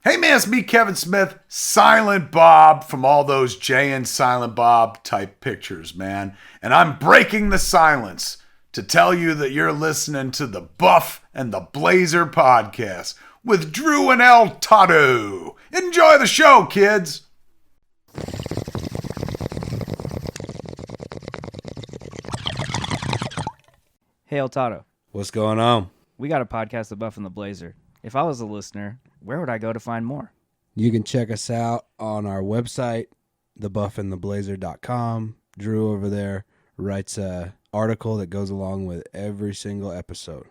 Hey man, it's me, Kevin Smith, Silent Bob from all those Jay and Silent Bob type pictures, man. And I'm breaking the silence to tell you that you're listening to the Buff and the Blazer podcast with Drew and Toddo. Enjoy the show, kids. Hey, Toddo. What's going on? We got a podcast, The Buff and the Blazer. If I was a listener, where would I go to find more? You can check us out on our website, thebuffandtheblazer.com. Drew over there writes a article that goes along with every single episode.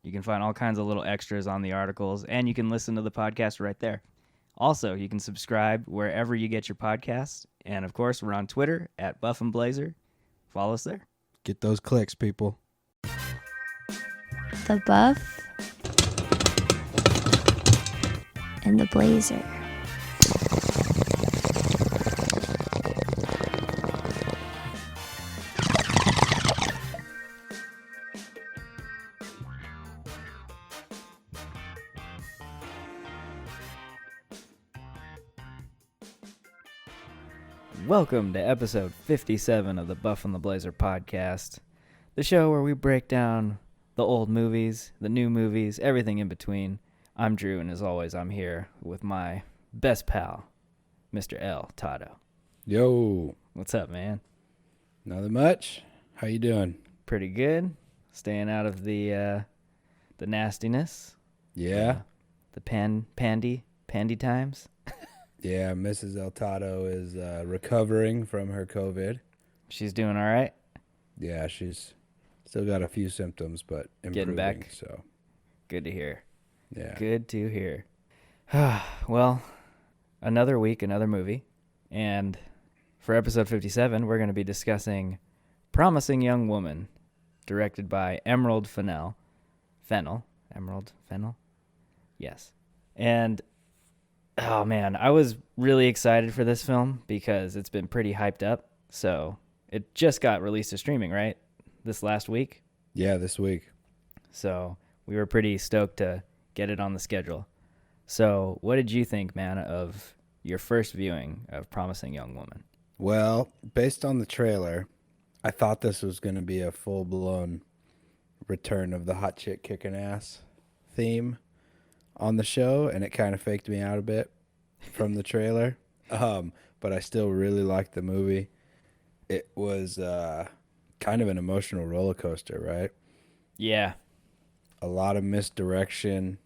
You can find all kinds of little extras on the articles, and you can listen to the podcast right there. Also, you can subscribe wherever you get your podcasts. And, of course, we're on Twitter at Buff and Blazer. Follow us there. Get those clicks, people. The Buff and the Blazer. Welcome to episode 57 of the Buff and the Blazer podcast, the show where we break down the old movies, the new movies, everything in between. I'm Drew, and as always, I'm here with my best pal, Mr. L. Toddo. Yo. What's up, man? Nothing much. How you doing? Pretty good. Staying out of the nastiness. Yeah. The pandy times. Yeah, Mrs. El Tado is recovering from her COVID. She's doing all right? Yeah, she's still got a few symptoms, but improving. Getting back. So Good to hear. yeah. Good to hear. Well, another week, another movie. And for episode 57, we're going to be discussing Promising Young Woman, directed by Emerald Fennell. Emerald Fennell? Yes. And, oh man, I was really excited for this film because it's been pretty hyped up. So it just got released to streaming, right? This last week. Yeah, this week. So we were pretty stoked to get it on the schedule. So what did you think, man, of your first viewing of Promising Young Woman? Well, based on the trailer, I thought this was going to be a full-blown return of the hot chick kicking ass theme on the show, and it kind of faked me out a bit from the trailer. But I still really liked the movie. It was kind of an emotional roller coaster, right? Yeah. A lot of misdirection,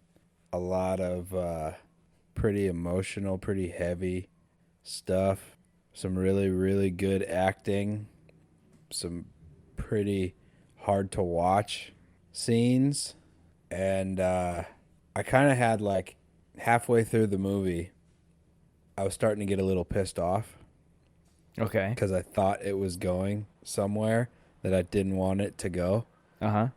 a lot of pretty emotional, pretty heavy stuff. Some really, really good acting. Some pretty hard to watch scenes. And I kind of had like halfway through the movie, I was starting to get a little pissed off. Okay. Because I thought it was going somewhere that I didn't want it to go. Uh-huh.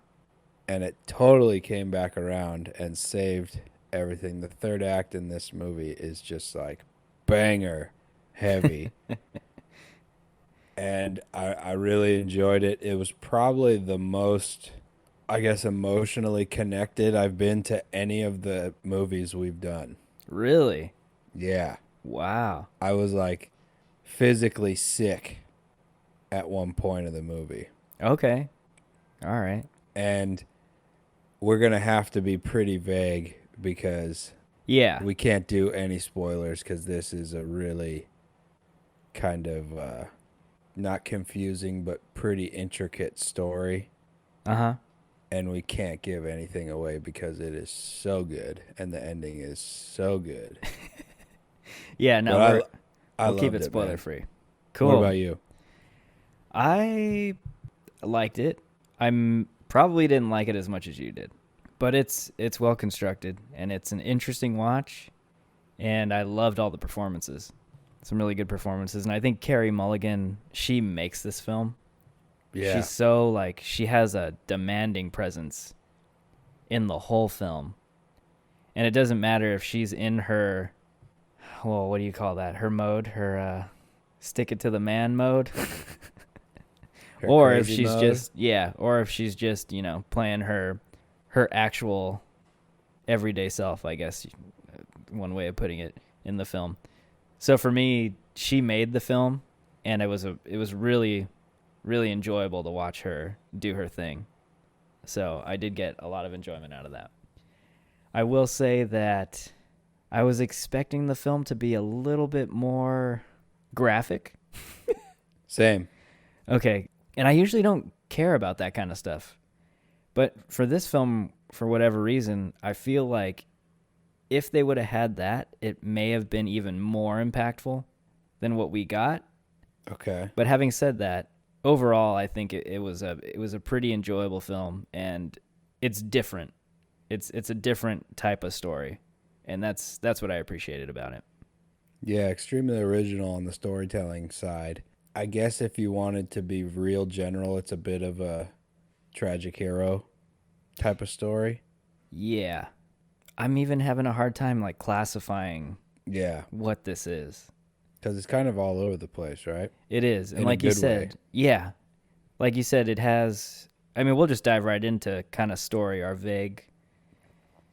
And it totally came back around and saved everything. The third act in this movie is just like banger heavy. And I really enjoyed it. It was probably the most, I guess, emotionally connected I've been to any of the movies we've done. Really? Yeah. Wow. I was like physically sick at one point of the movie. Okay. All right. And we're going to have to be pretty vague because Yeah. we can't do any spoilers because this is a really kind of not confusing but pretty intricate story. Uh-huh. And we can't give anything away because it is so good and the ending is so good. Yeah, no, But we'll keep loved it spoiler man. free. Cool. What about you? I liked it. I probably didn't like it as much as you did, but it's well constructed and it's an interesting watch, and I loved all the performances. Some really good performances, and I think Carey Mulligan, she makes this film. Yeah. She's so like she has a demanding presence in the whole film, and it doesn't matter if she's in her, well, what do you call that? Her mode, her stick it to the man mode. Or if she's just, you know, playing her actual everyday self, I guess one way of putting it in the film. So for me, she made the film, and it was really, really enjoyable to watch her do her thing. So I did get a lot of enjoyment out of that. I will say that I was expecting the film to be a little bit more graphic. Same. Okay. And I usually don't care about that kind of stuff. But for this film, for whatever reason, I feel like if they would have had that, it may have been even more impactful than what we got. Okay. But having said that, overall, I think it was a pretty enjoyable film, and it's different. It's a different type of story, and that's what I appreciated about it. Yeah, extremely original on the storytelling side. I guess if you wanted to be real general, it's a bit of a tragic hero type of story. Yeah. I'm even having a hard time like classifying Yeah, what this is. because it's kind of all over the place, right? It is. And In a like you good said, way. yeah. Like you said, it has, I mean, we'll just dive right into kind of story, our vague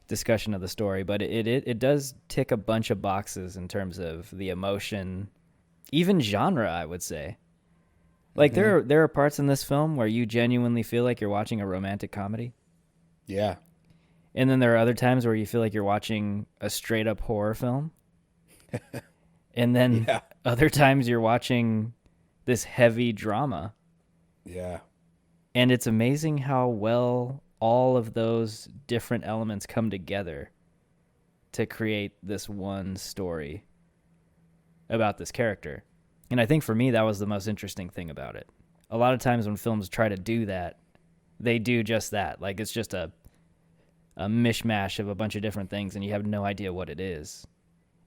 discussion of the story, but it does tick a bunch of boxes in terms of the emotion, even genre, I would say. Like there are parts in this film where you genuinely feel like you're watching a romantic comedy. Yeah. And then there are other times where you feel like you're watching a straight up horror film. And then Yeah. other times you're watching this heavy drama. Yeah. And it's amazing how well all of those different elements come together to create this one story about this character. And I think for me, that was the most interesting thing about it. A lot of times when films try to do that, they do just that. Like it's just a mishmash of a bunch of different things and you have no idea what it is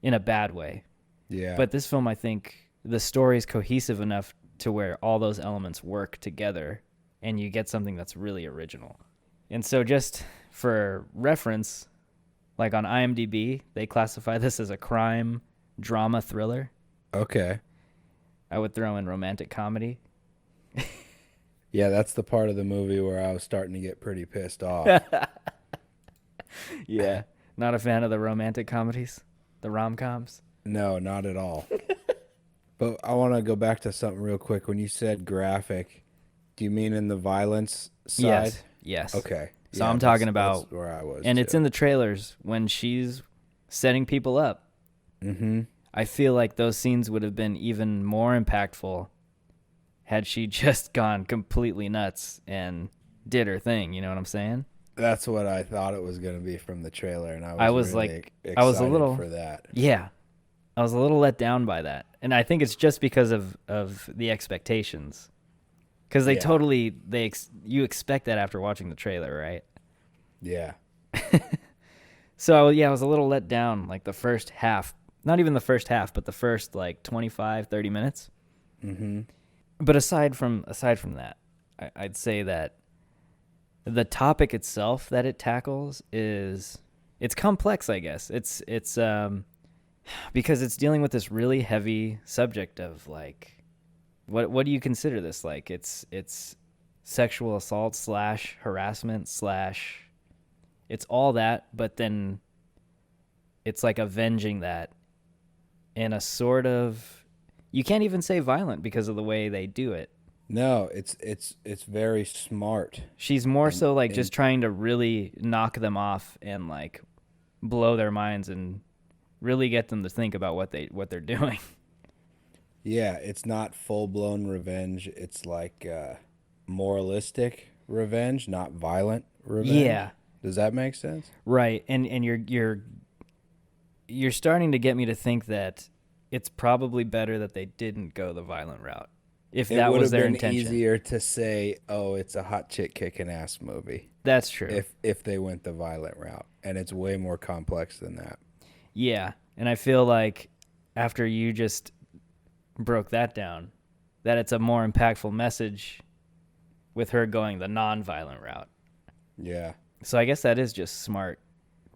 in a bad way. Yeah. But this film, I think the story is cohesive enough to where all those elements work together and you get something that's really original. And so just for reference, like on IMDb, they classify this as a crime drama thriller. Okay. I would throw in romantic comedy. Yeah, that's the part of the movie where I was starting to get pretty pissed off. Yeah. Not a fan of the romantic comedies, the rom-coms. No, not at all. But I want to go back to something real quick. When you said graphic, do you mean in the violence side? Yes. Okay. So Yeah, I'm talking that's about, where I was. and it's too. in the trailers when she's setting people up. Mm-hmm. I feel like those scenes would have been even more impactful had she just gone completely nuts and did her thing. You know what I'm saying? That's what I thought it was going to be from the trailer, and I I was was really like- excited I was a little- for that. Yeah. I was a little let down by that. And I think it's just because of the expectations. Because they Yeah. totally, you expect that after watching the trailer, right? Yeah. So, yeah, I was a little let down, like the first half. Not even the first half, but the first, like, 25, 30 minutes. Mm-hmm. But aside from that, I'd say that the topic itself that it tackles it's complex, I guess. It's because it's dealing with this really heavy subject of like, what do you consider this? Like it's sexual assault / harassment / it's all that, but then it's like avenging that in a sort of, you can't even say violent because of the way they do it. No, it's very smart. She's more so like and- just trying to really knock them off and like blow their minds and really get them to think about what they're doing. Yeah, it's not full-blown revenge. It's like moralistic revenge, not violent revenge. Yeah. Does that make sense? Right. And you're starting to get me to think that it's probably better that they didn't go the violent route. If that was their intention. It would have been easier to say, "Oh, it's a hot chick kicking ass movie." That's true. If they went the violent route, and it's way more complex than that. Yeah. And I feel like after you just broke that down, that it's a more impactful message with her going the non-violent route. Yeah. So I guess that is just smart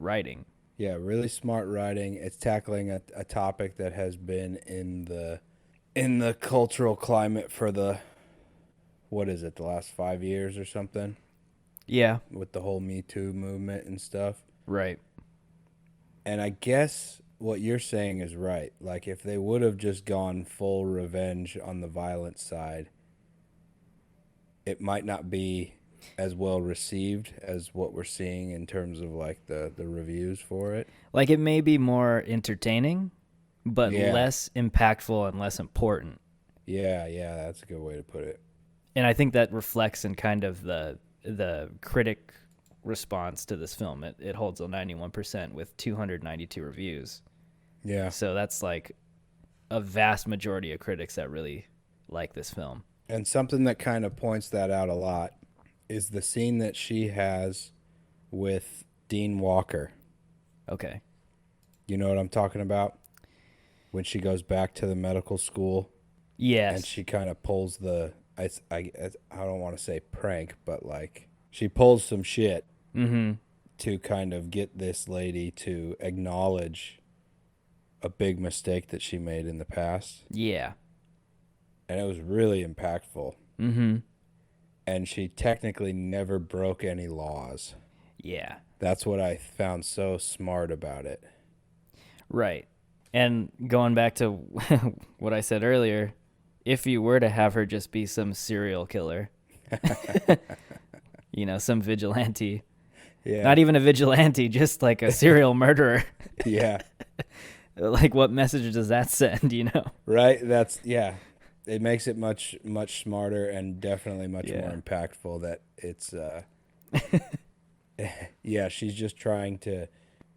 writing. Yeah, really smart writing. It's tackling a topic that has been in the cultural climate for the last 5 years or something, Yeah. with the whole Me Too movement and stuff. Right. And I guess what you're saying is right. Like, if they would have just gone full revenge on the violent side, it might not be as well received as what we're seeing in terms of like the reviews for it. Like, it may be more entertaining, but Yeah. less impactful and less important. Yeah, that's a good way to put it. And I think that reflects in kind of the critic response to this film. It holds a 91% with 292 reviews. Yeah. So that's like a vast majority of critics that really like this film. And something that kind of points that out a lot is the scene that she has with Dean Walker. Okay. You know what I'm talking about? When she goes back to the medical school. Yes. And she kind of pulls I don't want to say prank, but like she pulls some shit to kind of get this lady to acknowledge a big mistake that she made in the past. Yeah. And it was really impactful. Mm-hmm. And she technically never broke any laws. Yeah. That's what I found so smart about it. Right. And going back to what I said earlier, if you were to have her just be some serial killer, some vigilante, not even a vigilante, just like a serial murderer. Yeah. Like, what message does that send, Right? It makes it much, much smarter and definitely much more impactful that it's, she's just trying to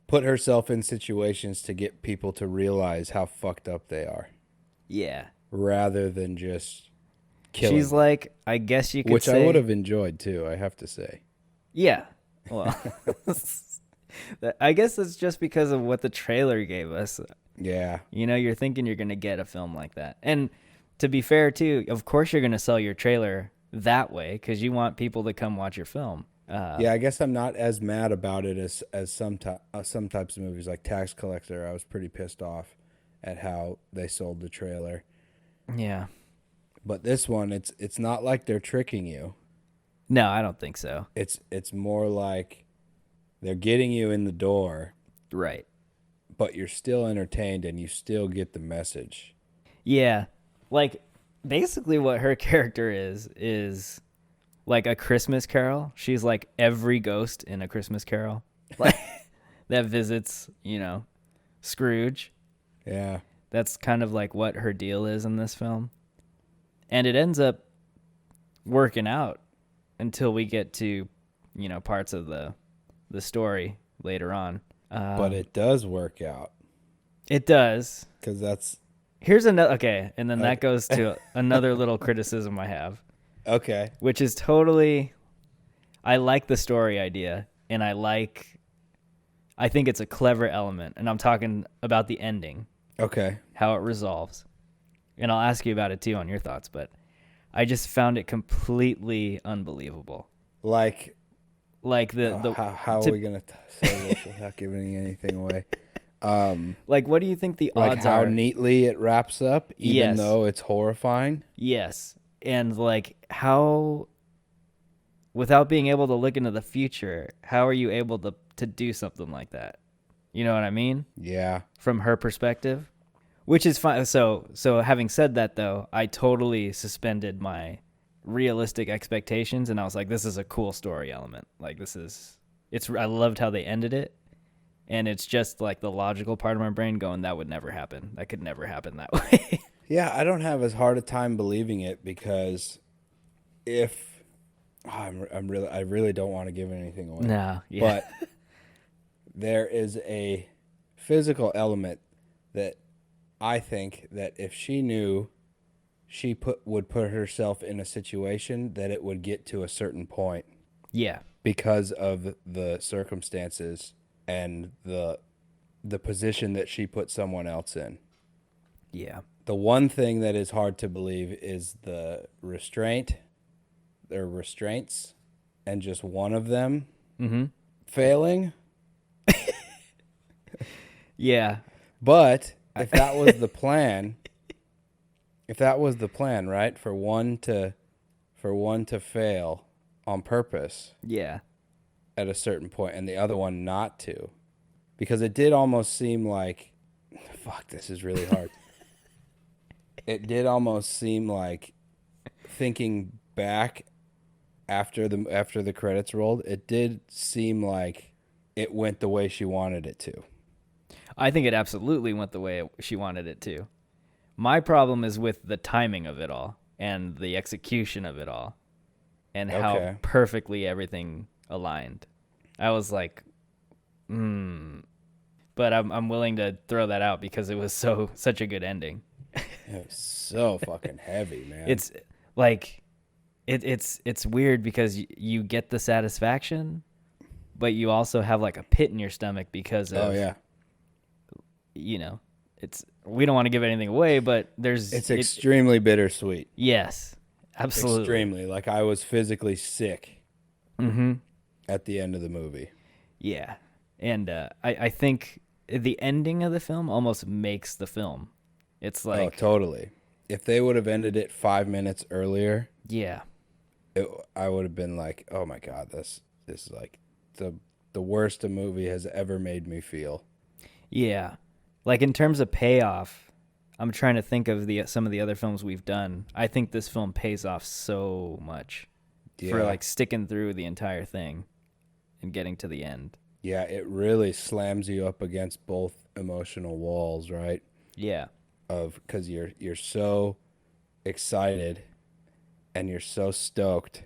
put herself in situations to get people to realize how fucked up they are. Yeah. Rather than just killing She's them. like, I guess you could Which say... I would have enjoyed too, I have to say. Yeah. Well, I guess it's just because of what the trailer gave us. Yeah. You're thinking you're going to get a film like that. And to be fair, too, of course you're going to sell your trailer that way because you want people to come watch your film. I guess I'm not as mad about it as some types of movies like Tax Collector. I was pretty pissed off at how they sold the trailer. Yeah. But this one, it's not like they're tricking you. No, I don't think so. It's more like they're getting you in the door. Right. But you're still entertained and you still get the message. Yeah. Like, basically what her character is like a Christmas Carol. She's like every ghost in A Christmas Carol. Like, that visits, Scrooge. Yeah. That's kind of like what her deal is in this film. And it ends up working out until we get to, parts of the story later on. But it does work out. It does. Because that's... Here's another... Okay, and then that goes to another little criticism I have. Okay. Which is totally... I like the story idea, and I think it's a clever element, and I'm talking about the ending. Okay. How it resolves. And I'll ask you about it, too, on your thoughts, but I just found it completely unbelievable. Like the how are we gonna say this without giving anything away? Like, what do you think the like odds how are? neatly it wraps up, even though it's horrifying. Yes, and like how, without being able to look into the future, how are you able to do something like that? You know what I mean? Yeah. From her perspective, which is fine. So having said that, though, I totally suspended my realistic expectations, and I was like, this is a cool story element. Like, I loved how they ended it, and it's just like the logical part of my brain going, that would never happen. That could never happen that way. Yeah, I don't have as hard a time believing it because I really don't want to give anything away. No, yeah. But there is a physical element that I think that if she knew she would put herself in a situation that it would get to a certain point. Yeah. Because of the circumstances and the position that she put someone else in. Yeah. The one thing that is hard to believe is the restraints, and just one of them failing. Yeah. But if that was the plan, right, for one to fail on purpose. Yeah. At a certain point and the other one not to. Because it did almost seem like fuck, this is really hard. It did almost seem like, thinking back after the credits rolled, it did seem like it went the way she wanted it to. I think it absolutely went the way she wanted it to. My problem is with the timing of it all and the execution of it all and how perfectly everything aligned. I was like, but I'm willing to throw that out because it was such a good ending. It was so fucking heavy, man. It's like it's weird because you get the satisfaction, but you also have like a pit in your stomach because of we don't want to give anything away, but it's extremely bittersweet. Yes, absolutely. Extremely. Like, I was physically sick at the end of the movie. Yeah. And I think the ending of the film almost makes the film. It's like... Oh, totally. If they would have ended it 5 minutes earlier... Yeah. I would have been like, oh my God, this is like the worst a movie has ever made me feel. Yeah. Like, in terms of payoff, I'm trying to think of some of the other films we've done. I think this film pays off so much for like sticking through the entire thing and getting to the end. Yeah, it really slams you up against both emotional walls, right? Yeah. Because you're so excited and you're so stoked,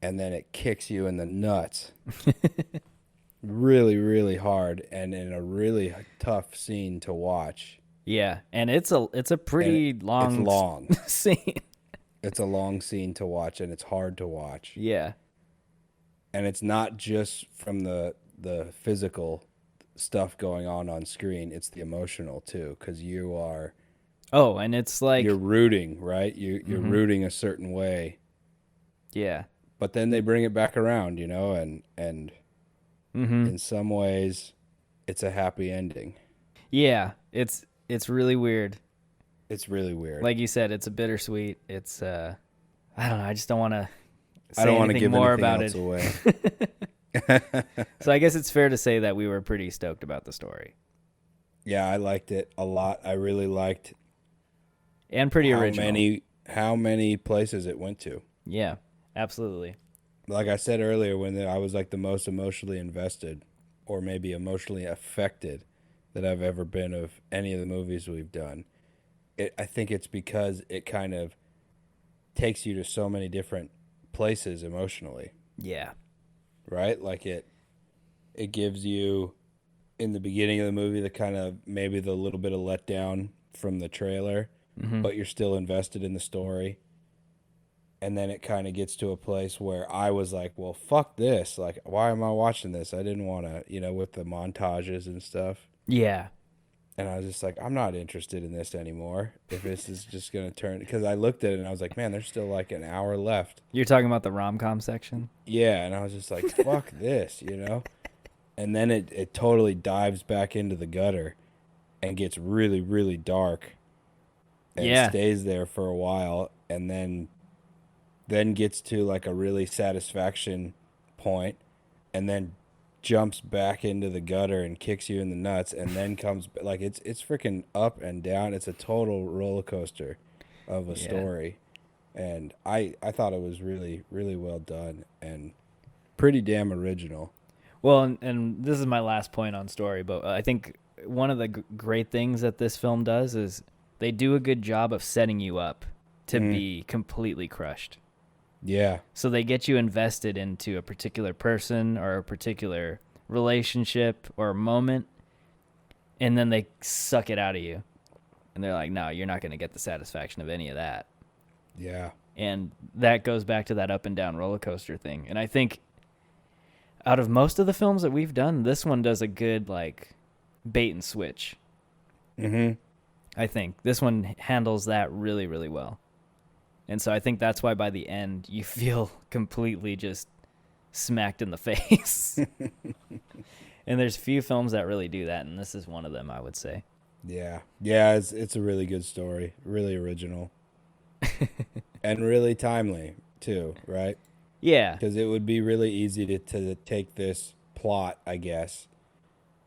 and then it kicks you in the nuts. Really, really hard, and in a really tough scene to watch. Yeah, and it's a pretty long scene. It's a long scene to watch, and it's hard to watch. Yeah. And it's not just from the physical stuff going on screen, it's the emotional too, because you are... Oh, and it's like... You're rooting, right? You're rooting a certain way. Yeah. But then they bring it back around, and in some ways, it's a happy ending. Yeah, it's really weird. It's really weird. Like you said, it's a bittersweet. It's I don't know. I just don't want to say anything give more anything about else it. Away. So I guess it's fair to say that we were pretty stoked about the story. Yeah, I liked it a lot. I really liked. And pretty original. How many places it went to. Yeah, absolutely. Like I said earlier, when I was like the most emotionally invested, or maybe emotionally affected, that I've ever been of any of the movies we've done. I think it's because it kind of takes you to so many different places emotionally. Yeah. Right? Like it gives you, in the beginning of the movie, the kind of maybe the little bit of letdown from the trailer, but you're still invested in the story. And then it kind of gets to a place where I was like, well, fuck this. Like, why am I watching this? I didn't want to, with the montages and stuff. Yeah. And I was just like, I'm not interested in this anymore. If this is just going to turn... Because I looked at it and I was like, man, there's still like an hour left. You're talking about the rom-com section? Yeah, and I was just like, fuck this, And then it totally dives back into the gutter and gets really, really dark. And stays there for a while, and then gets to like a really satisfaction point, and then jumps back into the gutter and kicks you in the nuts, and then comes like it's freaking up and down. It's a total roller coaster of a story, and I thought it was really, really well done and pretty damn original. Well, and this is my last point on story, but I think one of the great things that this film does is they do a good job of setting you up to be completely crushed. Yeah. So they get you invested into a particular person or a particular relationship or moment, and then they suck it out of you. And they're like, no, you're not going to get the satisfaction of any of that. Yeah. And that goes back to that up and down roller coaster thing. And I think out of most of the films that we've done, this one does a good, like, bait and switch. I think this one handles that really, really well. And so I think that's why by the end you feel completely just smacked in the face. And there's few films that really do that, and this is one of them, I would say. Yeah. Yeah, it's a really good story. Really original. And really timely, too, right? Yeah. Because it would be really easy to take this plot, I guess,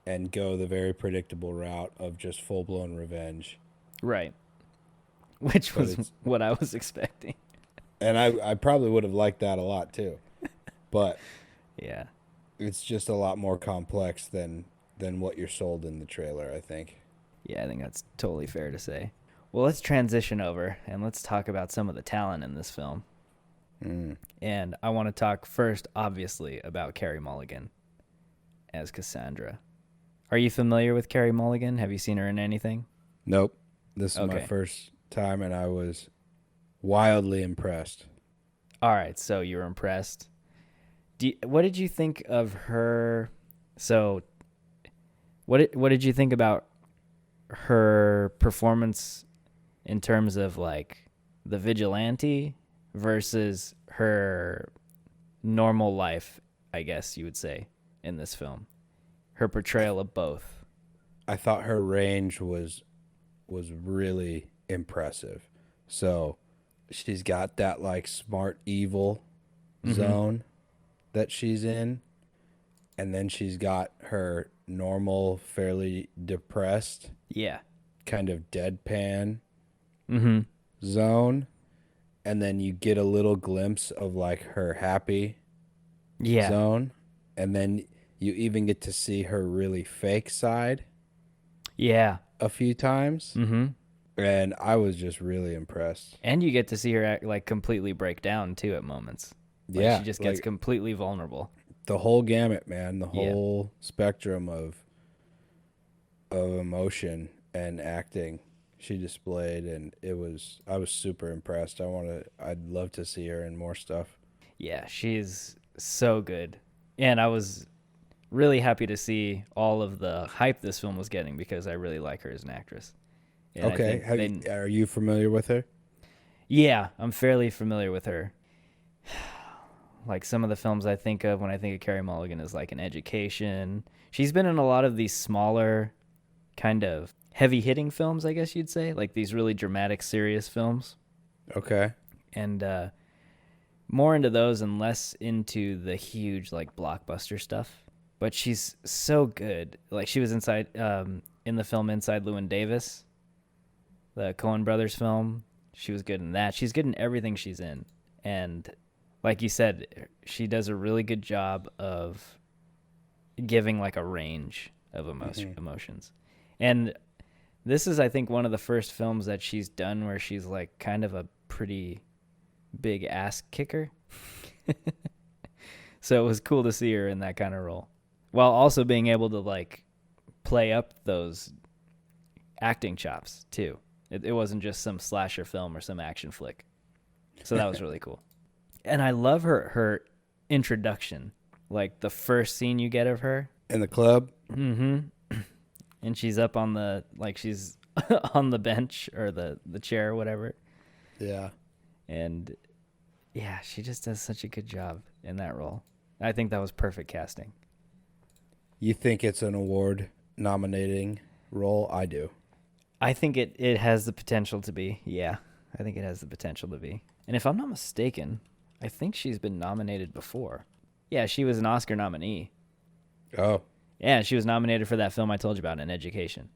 and go the very predictable route of just full-blown revenge. Right. Which But was it's- what I was expecting. And I probably would have liked that a lot too. But Yeah. it's just a lot more complex than what you're sold in the trailer, I think. Yeah, I think that's totally fair to say. Well, let's transition over and let's talk about some of the talent in this film. And I want to talk first, obviously, about Carey Mulligan as Cassandra. Are you familiar with Carey Mulligan? Have you seen her in anything? Nope. This is my Okay. first time, and I was wildly impressed. All right, so you were impressed. What did you think of her? So, what did you think about her performance in terms of like the vigilante versus her normal life, I guess you would say, in this film? Her portrayal of both. I thought her range was really impressive. So she's got that like smart evil zone that she's in, and then she's got her normal, fairly depressed, Yeah. kind of deadpan Mm-hmm. zone, and then you get a little glimpse of like her happy Yeah. zone, and then you even get to see her really fake side Yeah. a few times. Mm-hmm. And I was just really impressed. And you get to see her act, like completely break down too at moments. Like, Yeah, she just gets like completely vulnerable. the whole gamut, man, the Yeah. whole spectrum of emotion and acting she displayed, and I was super impressed. I'd love to see her in more stuff. Yeah, she's so good. And I was really happy to see all of the hype this film was getting because I really like her as an actress. And I Okay, think are you familiar with her? yeah, I'm fairly familiar with her. Like some of the films I think of when I think of Carey Mulligan is like An Education. She's been in a lot of these smaller kind of heavy-hitting films, I guess you'd say, like these really dramatic, serious films. Okay. And more into those and less into the huge like blockbuster stuff. But she's so good. Like she was inside in the film Inside Llewyn Davis, the Coen Brothers film. She was good in that. She's good in everything she's in. And like you said, she does a really good job of giving like a range of emotions. And this is, I think, one of the first films that she's done where she's like kind of a pretty big ass kicker. So it was cool to see her in that kind of role, while also being able to like play up those acting chops too. It wasn't just some slasher film or some action flick. So that was really cool. And I love her introduction, like the first scene you get of her. In the club? Mm-hmm. And she's up on the, like she's on the bench or the chair or whatever. Yeah. And yeah, she just does such a good job in that role. I think that was perfect casting. You think it's an award nominating role? I do. I think it has the potential to be. Yeah, I think it has the potential to be. And if I'm not mistaken, I think she's been nominated before. Yeah, she was an Oscar nominee. Oh, Yeah, she was nominated for that film I told you about, An Education.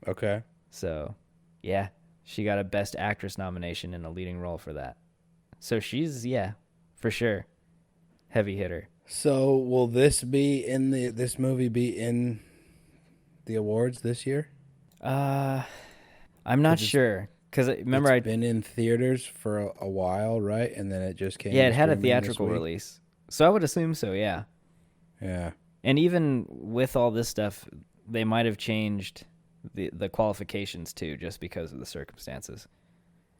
okay. So, yeah, she got a Best Actress nomination in a leading role for that. So she's, yeah, for sure, heavy hitter. So will this movie be in the awards this year? I'm not sure. Because remember, It's been in theaters for a while, right? And then it just came. yeah, to it had a streaming this theatrical week? release. So I would assume so, yeah. Yeah. And even with all this stuff, they might have changed the qualifications too, just because of the circumstances.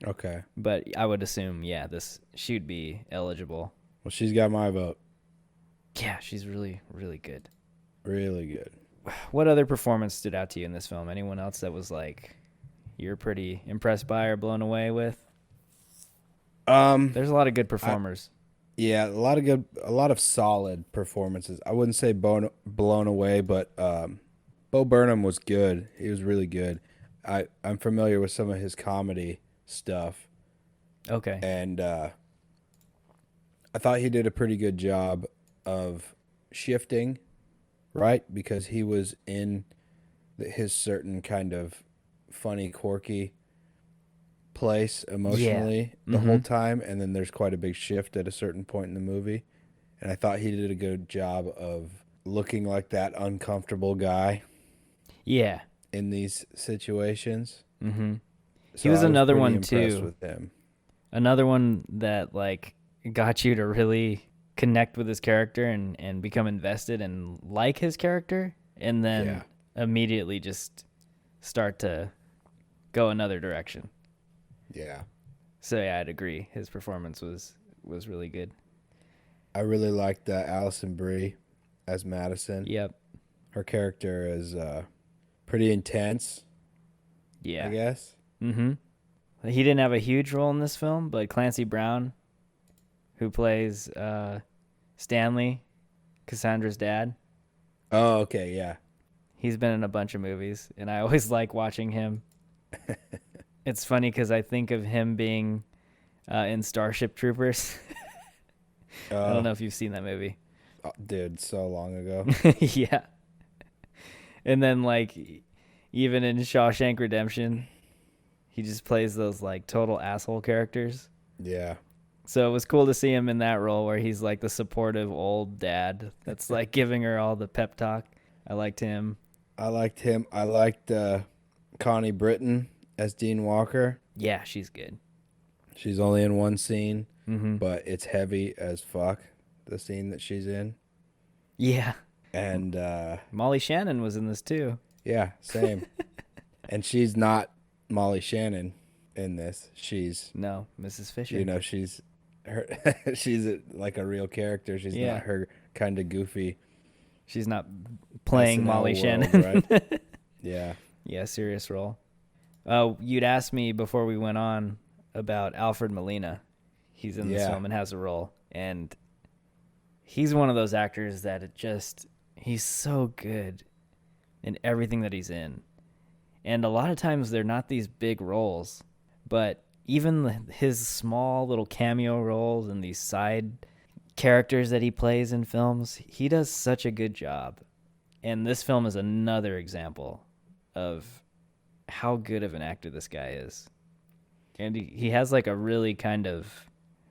Okay. But I would assume, yeah, she would be eligible. Well, she's got my vote. Yeah, she's really, really good. Really good. What other performance stood out to you in this film? Anyone else that was like you're pretty impressed by or blown away with? There's a lot of good performers. Yeah, a lot of solid performances. I wouldn't say blown away, but Bo Burnham was good. He was really good. I'm familiar with some of his comedy stuff, Okay. and I thought he did a pretty good job of shifting right? Because he was in his certain kind of funny, quirky place emotionally the whole time, and then there's quite a big shift at a certain point in the movie. And I thought he did a good job of looking like that uncomfortable guy Yeah. in these situations. Mm-hmm. So He was I another pretty one impressed too. with him. Another one that like got you to really connect with his character and become invested and like his character, and then immediately just start to go another direction. Yeah. So yeah, I'd agree. His performance was really good. I really liked Alison Brie as Madison. Yep. Her character is pretty intense, Yeah. I guess. Mm-hmm. He didn't have a huge role in this film, but Clancy Brown, who plays Stanley, Cassandra's dad, Oh, okay, yeah. he's been in a bunch of movies, and I always like watching him. It's funny because I think of him being in Starship Troopers. I don't know if you've seen that movie. Dude, so long ago. Yeah. And then, like, even in Shawshank Redemption, he just plays those, like, total asshole characters. Yeah. So it was cool to see him in that role where he's, like, the supportive old dad that's, like, giving her all the pep talk. I liked him. I liked him. I liked Connie Britton as Dean Walker. Yeah, she's good. She's only in one scene, Mm-hmm. but it's heavy as fuck, the scene that she's in. Yeah. And, Molly Shannon was in this, too. yeah, same. And she's not Molly Shannon in this. She's, No, Mrs. Fisher. you know, she's like a real character. She's Yeah. not her kind of goofy. She's not playing SNL Molly world, Shannon. right? Yeah. Yeah, serious role. You'd asked me before we went on about Alfred Molina. He's in this Yeah. film and has a role. And he's one of those actors that he's so good in everything that he's in. And a lot of times they're not these big roles, but even his small little cameo roles and these side characters that he plays in films, he does such a good job. And this film is another example of how good of an actor this guy is. And he has like a really kind of,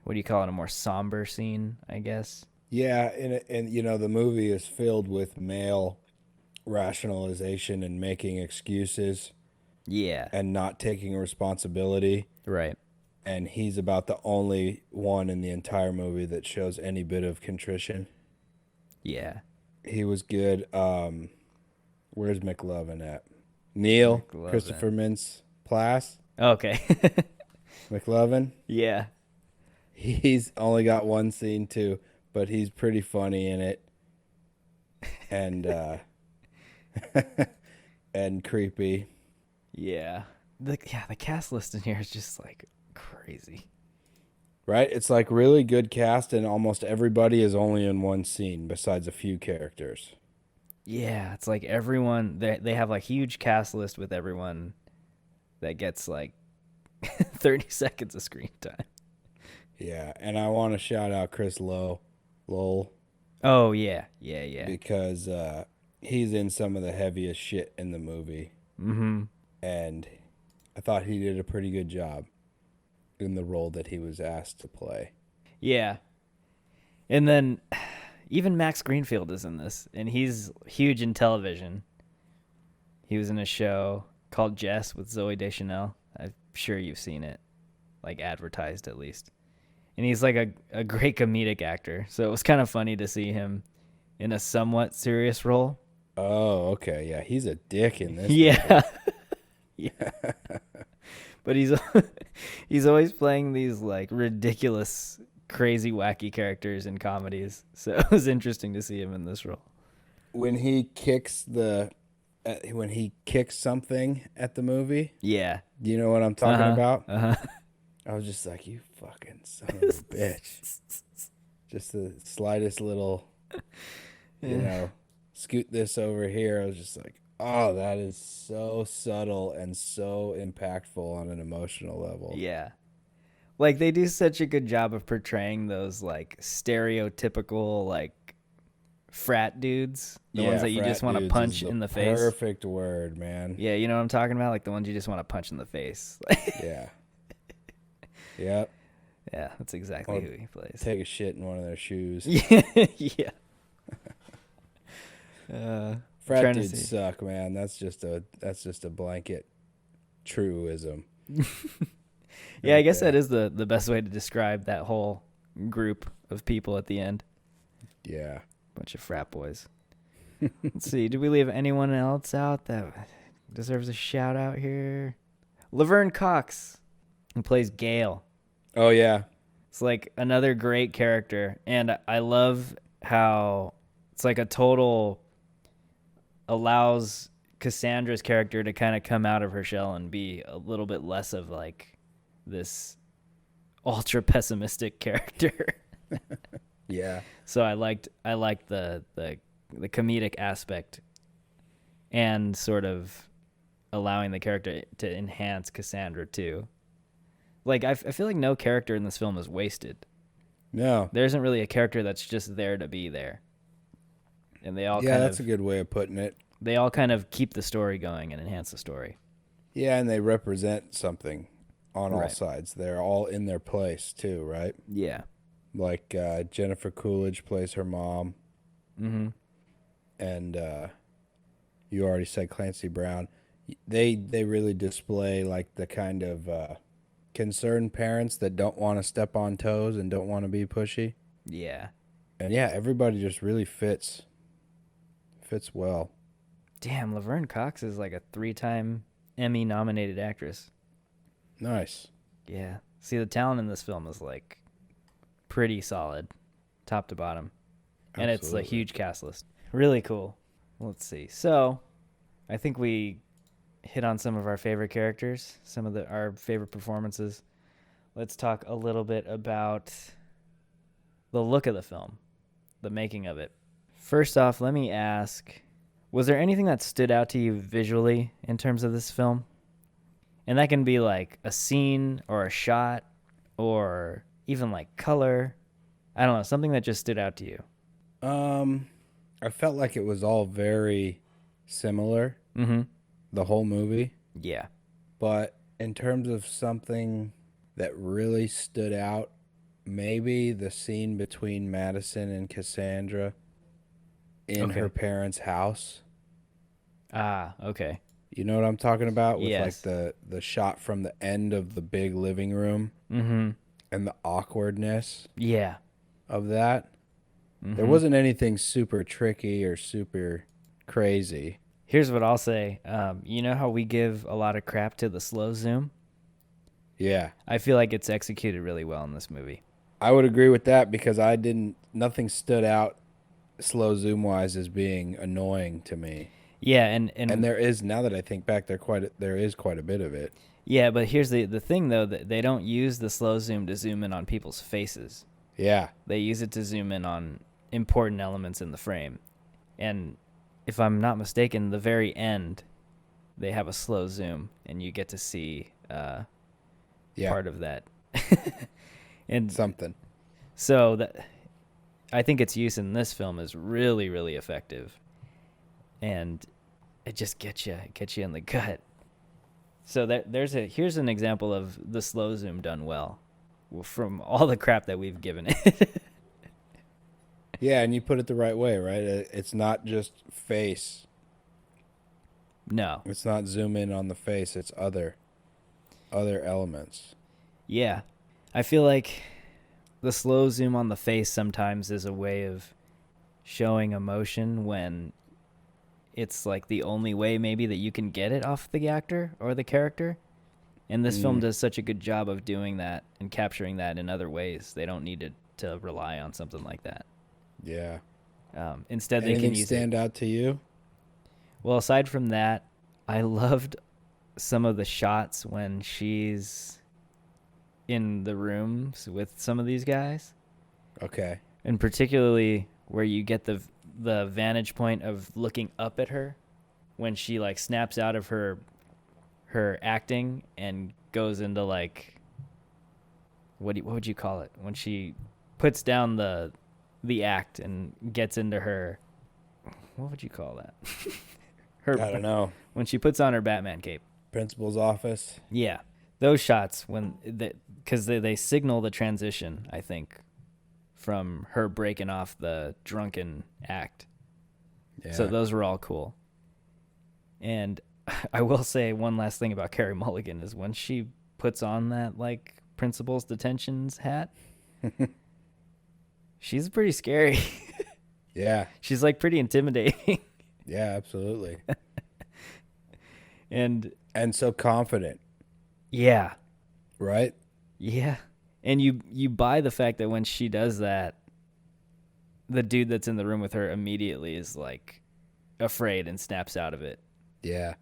what do you call it, a more somber scene, I guess. Yeah, and you know, the movie is filled with male rationalization and making excuses Yeah. and not taking responsibility. Right. And he's about the only one in the entire movie that shows any bit of contrition. Yeah. He was good. Where's McLovin at? Neil, McLovin. Christopher Mintz-Plasse, Okay. McLovin. Yeah. He's only got one scene too, but he's pretty funny in it. And and creepy. Yeah. The cast list in here is just like crazy. Right? It's like really good cast, and almost everybody is only in one scene besides a few characters. Yeah, it's like everyone they have like huge cast list with everyone that gets like 30 seconds of screen time. Yeah, and I want to shout out Chris Lowell, Oh yeah. Yeah. because he's in some of the heaviest shit in the movie, Mm-hmm. and I thought he did a pretty good job in the role that he was asked to play. Yeah. And then even Max Greenfield is in this, and he's huge in television. He was in a show called Jess with Zooey Deschanel. I'm sure you've seen it, like advertised at least. And he's like a great comedic actor. So it was kind of funny to see him in a somewhat serious role. Oh, okay. Yeah, he's a dick in this. Yeah. Yeah. But he's always playing these like ridiculous, crazy, wacky characters in comedies. So it was interesting to see him in this role. When he kicks something at the movie, Yeah. do you know what I'm talking about? Uh-huh. I was just like, you fucking son of a bitch. Just the slightest little, scoot this over here. I was just like, oh, that is so subtle and so impactful on an emotional level. Yeah. Like they do such a good job of portraying those like stereotypical like frat dudes, the ones that you just want to punch in the face. Perfect word, man. Yeah, you know what I'm talking about? Like the ones you just want to punch in the face. Yeah. Yep. Yeah, that's exactly who he plays. Take a shit in one of their shoes. Yeah. Frat dudes suck, man. That's just a blanket truism. Yeah, I guess that is the best way to describe that whole group of people at the end. Yeah. Bunch of frat boys. Let's see. Did we leave anyone else out that deserves a shout out here? Laverne Cox, who plays Gale. Oh, yeah. It's like another great character. And I love how it's like a total allows Cassandra's character to kind of come out of her shell and be a little bit less of like this ultra pessimistic character. Yeah. So I liked the comedic aspect and sort of allowing the character to enhance Cassandra too. Like I feel like no character in this film is wasted. No. There isn't really a character that's just there to be there. And they all that's a good way of putting it. They all kind of keep the story going and enhance the story. Yeah, and they represent something on all sides. They're all in their place too, right? Yeah. Like Jennifer Coolidge plays her mom. Mm-hmm. And you already said Clancy Brown. They really display like the kind of concerned parents that don't want to step on toes and don't want to be pushy. Yeah. And yeah, everybody just really fits well. Damn, Laverne Cox is like a 3-time Emmy-nominated actress. Nice. Yeah. See, the talent in this film is like pretty solid, top to bottom. And it's a huge cast list. Really cool. Let's see. So, I think we hit on some of our favorite characters, some of our favorite performances. Let's talk a little bit about the look of the film, the making of it. First off, let me ask, was there anything that stood out to you visually in terms of this film? And that can be like a scene or a shot or even like color. I don't know, something that just stood out to you. I felt like it was all very similar, the whole movie. Yeah. But in terms of something that really stood out, maybe the scene between Madison and Cassandra in her parents' house. Ah, okay. You know what I'm talking about? With Yes. like the shot from the end of the big living room and the awkwardness of that. There wasn't anything super tricky or super crazy. Here's what I'll say. You know how we give a lot of crap to the slow zoom? Yeah. I feel like it's executed really well in this movie. I would agree with that because nothing stood out slow zoom wise as being annoying to me. Yeah, and there is, now that I think back, there is quite a bit of it. Yeah, but here's the thing though, that they don't use the slow zoom to zoom in on people's faces. Yeah. They use it to zoom in on important elements in the frame. And if I'm not mistaken, the very end they have a slow zoom and you get to see part of that. And something. So that I think its use in this film is really, really effective. And it just gets you in the gut. So here's an example of the slow zoom done well from all the crap that we've given it. Yeah, and you put it the right way, right? It's not just face. No. It's not zoom in on the face. It's other elements. Yeah. I feel like the slow zoom on the face sometimes is a way of showing emotion when it's like the only way maybe that you can get it off the actor or the character. And this film does such a good job of doing that and capturing that in other ways. They don't need to rely on something like that. Yeah. Instead, Anything they can use stand out to you? Well, aside from that, I loved some of the shots when she's in the rooms with some of these guys. Okay. And particularly where you get the vantage point of looking up at her when she like snaps out of her acting and goes into like what would you call it when she puts down the the act and gets into her, what would you call that? Her, I don't know. when she puts on her Batman cape. Principal's office. Yeah. Those shots, because they signal the transition, I think, from her breaking off the drunken act. Yeah. So those were all cool. And I will say one last thing about Carey Mulligan is when she puts on that, like, principal's detentions hat, she's pretty scary. Yeah. She's, like, pretty intimidating. Yeah, absolutely. And so confident, yeah. right? Yeah. And you buy the fact that when she does that, the dude that's in the room with her immediately is, like, afraid and snaps out of it. Yeah.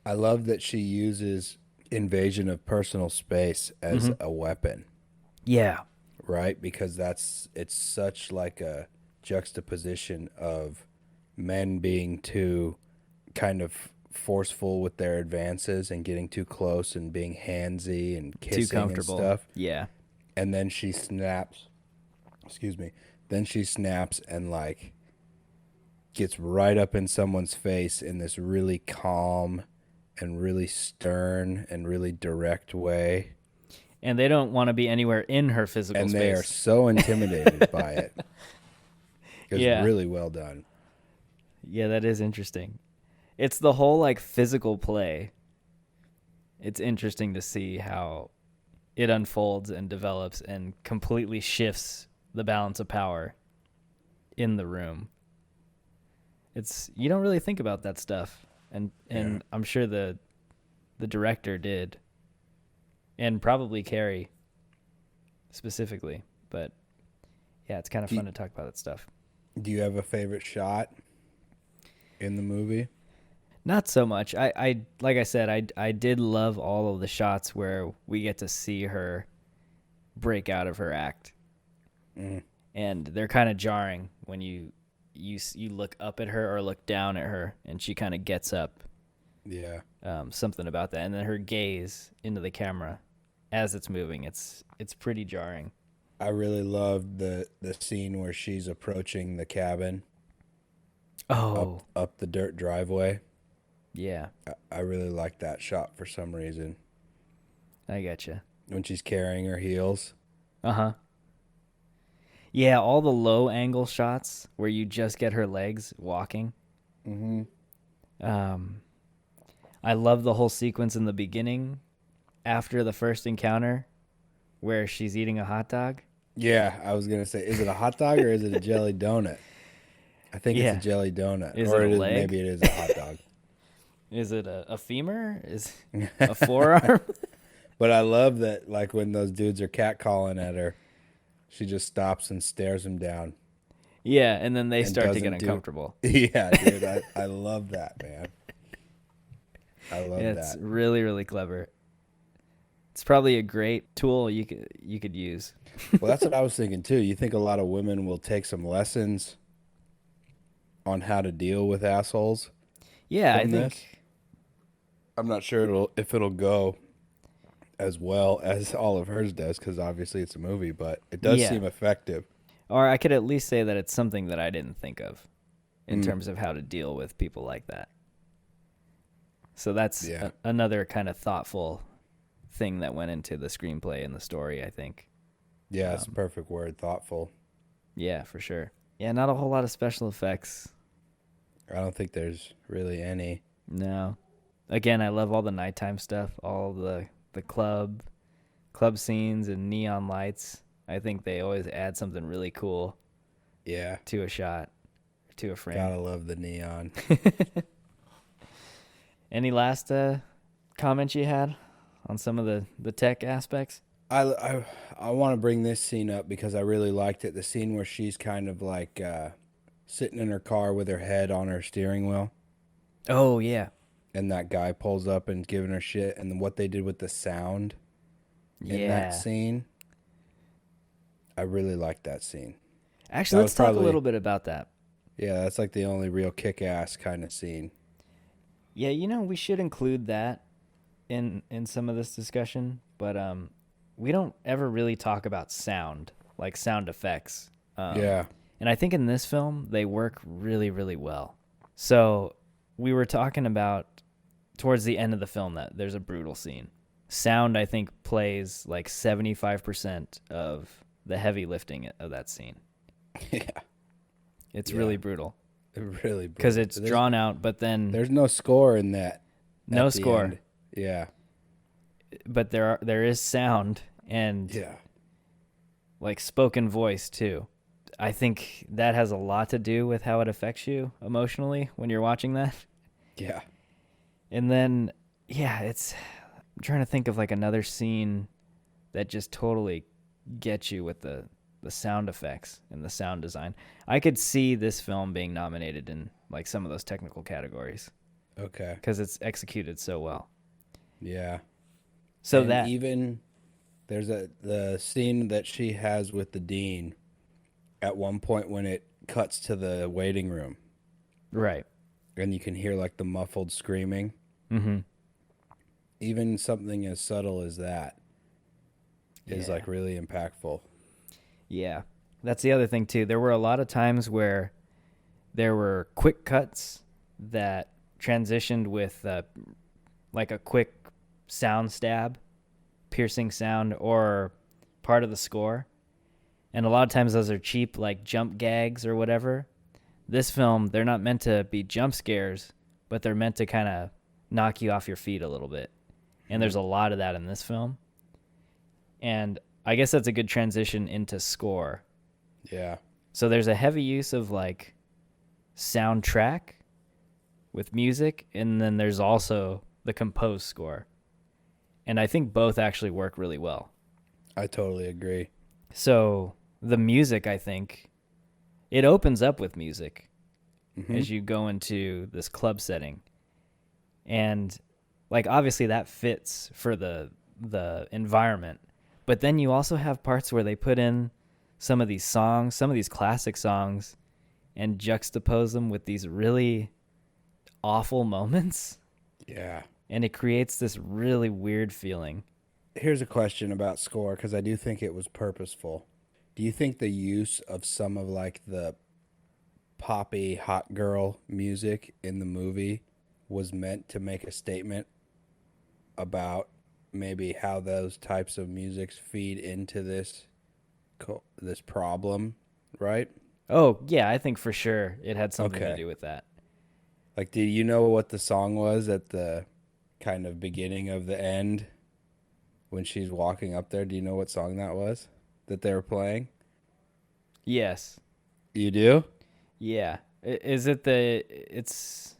I love that she uses invasion of personal space as a weapon, Yeah. right? Because it's such like a juxtaposition of men being too kind of forceful with their advances and getting too close and being handsy and kissing Too comfortable. and stuff. Yeah. And then she snaps. Excuse me. Then she snaps and like gets right up in someone's face in this really calm and really stern and really direct way. And they don't want to be anywhere in her physical And space. they are so intimidated by it. It's Yeah. really well done. Yeah, that is interesting. It's the whole, like, physical play. It's interesting to see how it unfolds and develops and completely shifts the balance of power in the room. You don't really think about that stuff. And Yeah. I'm sure the director did. And probably Carey specifically. But yeah, it's kind of fun to talk about that stuff. Do you have a favorite shot in the movie? Not so much. I like I said, I did love all of the shots where we get to see her break out of her act, and they're kind of jarring when you look up at her or look down at her, and she kind of gets up. Yeah. Something about that, and then her gaze into the camera as it's moving. It's pretty jarring. I really loved the scene where she's approaching the cabin Oh, up the dirt driveway. yeah, I really like that shot for some reason. I getcha. When she's carrying her heels. Uh-huh. Yeah, all the low angle shots where you just get her legs walking. Mm-hmm. I love the whole sequence in the beginning after the first encounter where she's eating a hot dog. Yeah, I was going to say, is it a hot dog or is it a jelly donut? I think Yeah. it's a jelly donut. Is or it a leg? maybe it is a hot dog. Is it a femur? Is a forearm? But I love that, like, when those dudes are catcalling at her, she just stops and stares them down. Yeah, and then they And start to doesn't get do- uncomfortable. Yeah, dude, I love that, man. I love It's that. really, really clever. It's probably a great tool you could use. Well, that's what I was thinking, too. You think a lot of women will take some lessons on how to deal with assholes? Yeah, I From think this? I'm not sure if it'll go as well as all of hers does, because obviously it's a movie, but it does Yeah. seem effective. or I could at least say that it's something that I didn't think of in terms of how to deal with people like that. So that's Yeah. another kind of thoughtful thing that went into the screenplay and the story, I think. Yeah, it's a perfect word, thoughtful. Yeah, for sure. Yeah, not a whole lot of special effects. I don't think there's really any. No. Again, I love all the nighttime stuff, all the club scenes and neon lights. I think they always add something really cool Yeah, to a shot, to a frame. gotta love the neon. Any last comments you had on some of the tech aspects? I want to bring this scene up because I really liked it. The scene where she's kind of like sitting in her car with her head on her steering wheel, Oh, yeah. and that guy pulls up and giving her shit, and what they did with the sound in that scene. I really liked that scene. Actually, That let's was talk probably- a little bit about that. Yeah, that's like the only real kick-ass kind of scene. Yeah, we should include that in some of this discussion, but we don't ever really talk about sound, like sound effects Yeah. And I think in this film, they work really, really well. So we were talking about towards the end of the film that there's a brutal scene. Sound, I think, plays like 75% of the heavy lifting of that scene. Yeah. It's Yeah. really brutal. Really, because it's drawn out, but then there's no score in that. no at the score. end. Yeah. But there is sound and Yeah. like spoken voice too. I think that has a lot to do with how it affects you emotionally when you're watching that. Yeah. And then, yeah, I'm trying to think of like another scene that just totally gets you with the sound effects and the sound design. I could see this film being nominated in like some of those technical categories Okay. because it's executed so well. Yeah. So And that even there's the scene that she has with the dean at one point when it cuts to the waiting room right. and you can hear like the muffled screaming. Mm-hmm. Even something as subtle as that is Yeah. like really impactful. Yeah. That's the other thing too. There were a lot of times where there were quick cuts that transitioned with like a quick sound stab, piercing sound, or part of the score. And a lot of times those are cheap like jump gags or whatever. This film, they're not meant to be jump scares, but they're meant to kind of knock you off your feet a little bit. And there's a lot of that in this film. And I guess that's a good transition into score. Yeah. So there's a heavy use of like soundtrack with music, and then there's also the composed score. And I think both actually work really well. I totally agree. So the music, I think, it opens up with music Mhm. as you go into this club setting. And like obviously that fits for the environment. But then you also have parts where they put in some of these songs, some of these classic songs, and juxtapose them with these really awful moments. Yeah. And it creates this really weird feeling. Here's a question about score because I do think it was purposeful. Do you think the use of some of like the poppy hot girl music in the movie was meant to make a statement about maybe how those types of musics feed into this problem, right? Oh, yeah, I think for sure it had something to Okay. do with that. Like, do you know what the song was at the kind of beginning of the end when she's walking up there? Do you know what song that was that they were playing? Yes. You do? Yeah. Is it it's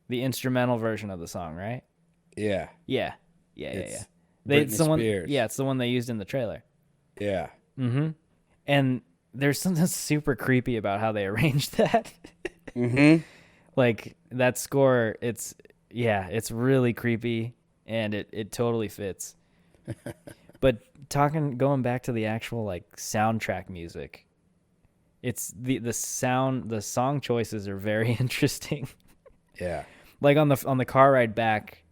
the instrumental version of the song, right? Yeah. Yeah. Yeah. It's It's the Britney one. Spears. Yeah, it's the one they used in the trailer. Yeah. Mm-hmm. And there's something super creepy about how they arranged that. Mm-hmm. Like that score, it's really creepy, and it totally fits. But going back to the actual like soundtrack music, it's the song choices are very interesting. Yeah. Like on the car ride back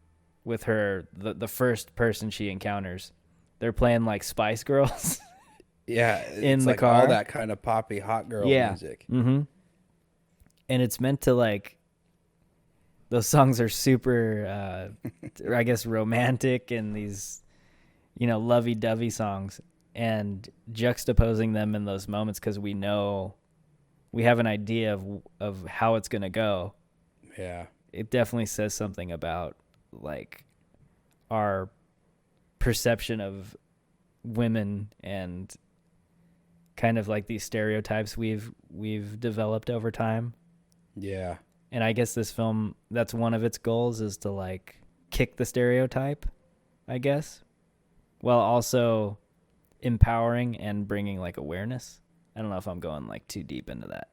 with her, the first person she encounters, they're playing like Spice Girls. Yeah. In It's the like car. all that kind of poppy hot girl music. Mm-hmm. And it's meant to like, those songs are super, I guess, romantic and these, lovey-dovey songs, and juxtaposing them in those moments because we have an idea of how it's going to go. Yeah. It definitely says something about like our perception of women and kind of like these stereotypes we've developed over time. Yeah. And I guess this film, that's one of its goals, is to like kick the stereotype, I guess, while also empowering and bringing like awareness. I don't know if I'm going like too deep into that.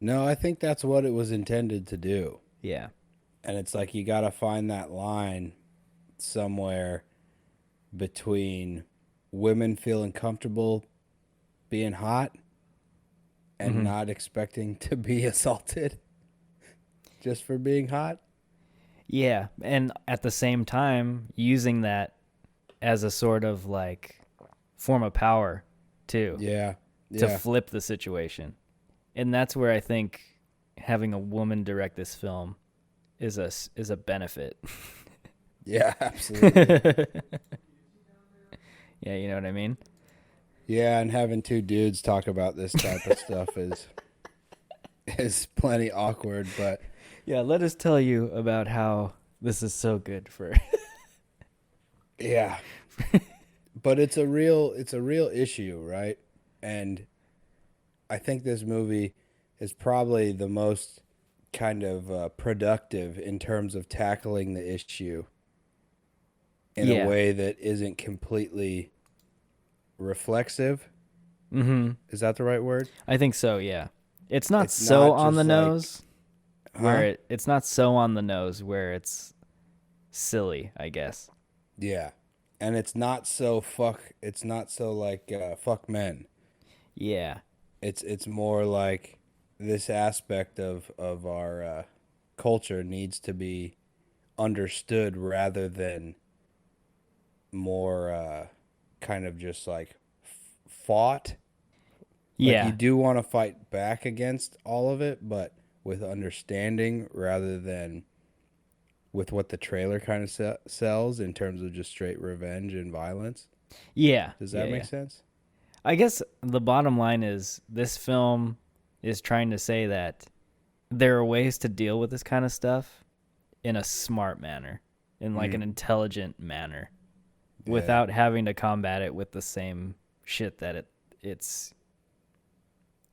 No, I think that's what it was intended to do. Yeah. And it's like you got to find that line somewhere between women feeling comfortable being hot and not expecting to be assaulted just for being hot. Yeah. And at the same time, using that as a sort of like form of power too. Yeah. to Yeah. flip the situation. And that's where I think having a woman direct this film is a benefit. Yeah, absolutely. Yeah, you know what I mean? Yeah, and having two dudes talk about this type of stuff is plenty awkward, but Yeah, let us tell you about how this is so good for yeah. But it's a real issue, right? And I think this movie is probably the most kind of productive in terms of tackling the issue in Yeah. a way that isn't completely reflexive. Mm-hmm. Is that the right word? I think so, yeah. It's not It's so not on the just like- nose where Huh? it's not so on the nose where it's silly, I guess. Yeah. And it's not so fuck men. Yeah. It's more like this aspect of our culture needs to be understood rather than more kind of just like fought. Yeah. Like you do want to fight back against all of it, but with understanding rather than with what the trailer kind of sells in terms of just straight revenge and violence. Yeah. Does that Yeah, make yeah. sense? I guess the bottom line is this film is trying to say that there are ways to deal with this kind of stuff in a smart manner, in like an intelligent manner, without having to combat it with the same shit that it's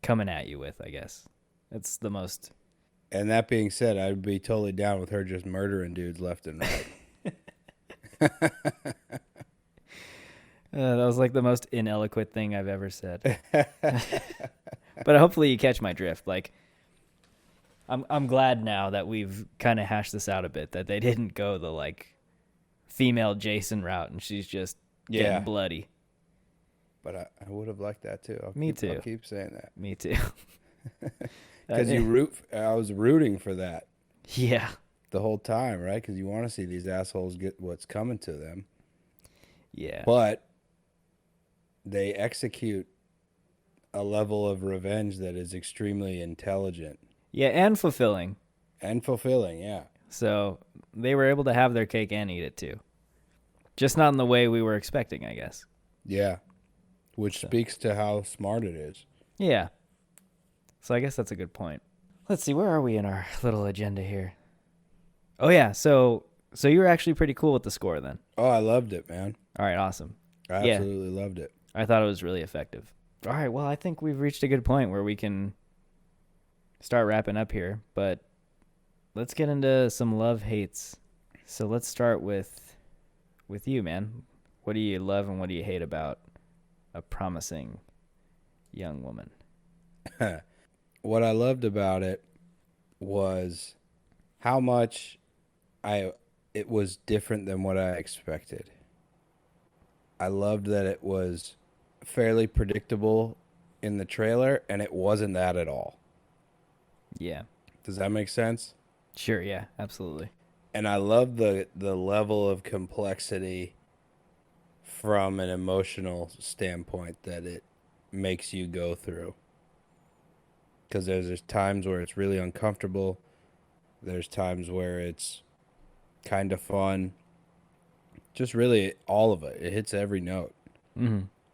coming at you with, I guess. It's the most... And that being said, I'd be totally down with her just murdering dudes left and right. That was like the most ineloquent thing I've ever said. But hopefully you catch my drift. Like, I'm glad now that we've kind of hashed this out a bit, that they didn't go the like female Jason route and she's just Yeah. getting bloody. But I would have liked that too. Me too. I'll keep saying that. Me too. Because I was rooting for that Yeah. the whole time, right? Because you want to see these assholes get what's coming to them. Yeah. But they execute a level of revenge that is extremely intelligent Yeah, and fulfilling. and fulfilling, yeah. So they were able to have their cake and eat it too. Just not in the way we were expecting, I guess. Yeah. Which speaks to how smart it is. Yeah. So I guess that's a good point. Let's see, where are we in our little agenda here? Oh yeah, so you were actually pretty cool with the score then. Oh, I loved it, man. All right, awesome. I Yeah. absolutely loved it. I thought it was really effective. All right, well, I think we've reached a good point where we can start wrapping up here, but let's get into some love hates. So let's start with you, man. What do you love and what do you hate about a promising young woman? What I loved about it was how much it was different than what I expected. I loved that it was fairly predictable in the trailer, and it wasn't that at all. Yeah. Does that make sense? Sure, yeah, absolutely. And I love the level of complexity from an emotional standpoint that it makes you go through. Because there's times where it's really uncomfortable. There's times where it's kind of fun. Just really all of it. It hits every note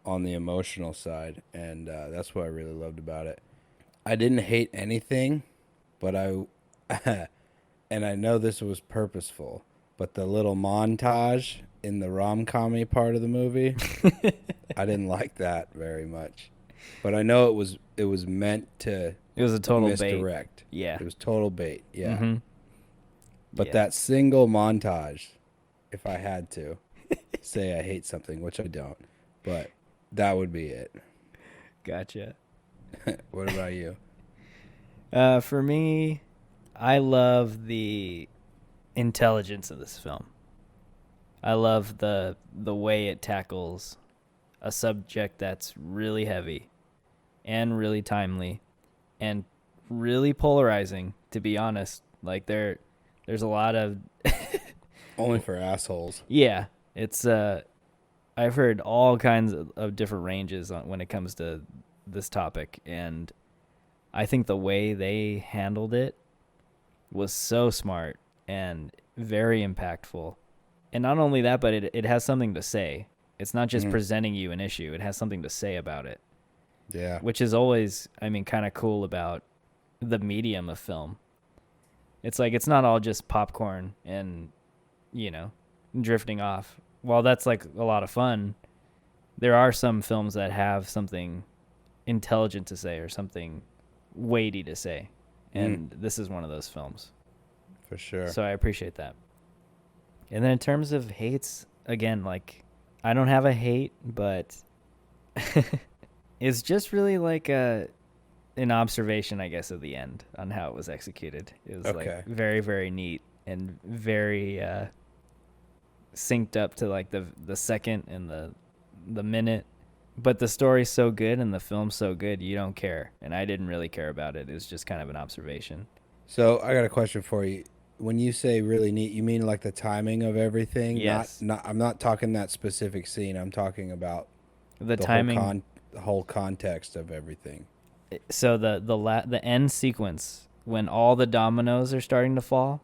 on the emotional side. And that's what I really loved about it. I didn't hate anything, but and I know this was purposeful, but the little montage in the rom-com-y part of the movie, I didn't like that very much. But I know it was meant to It was a total bait. misdirect. Yeah. It was total bait, yeah. Mm-hmm. But Yeah. that single montage, if I had to say I hate something, which I don't, but that would be it. Gotcha. What about you? For me, I love the intelligence of this film. I love the way it tackles a subject that's really heavy and really timely and really polarizing, to be honest. Like there's a lot of Only for assholes. yeah, it's I've heard all kinds of different ranges when it comes to this topic, and I think the way they handled it was so smart and very impactful. And not only that, but it has something to say. It's not just presenting you an issue. It has something to say about it. Yeah. Which is always, I mean, kind of cool about the medium of film. It's like, it's not all just popcorn and, you know, drifting off. While that's like a lot of fun, there are some films that have something intelligent to say or something weighty to say. And this is one of those films. For sure. So I appreciate that. And then in terms of hates, again, like, I don't have a hate, but it's just really like an observation, I guess, of the end on how it was executed. It was like very, very neat and very synced up to like the second and the minute. But the story's so good and the film's so good, you don't care. And I didn't really care about it. It was just kind of an observation. So I got a question for you. When you say really neat, you mean like the timing of everything? Yes. I'm not talking that specific scene. I'm talking about The timing, the whole context of everything. So the end sequence when all the dominoes are starting to fall,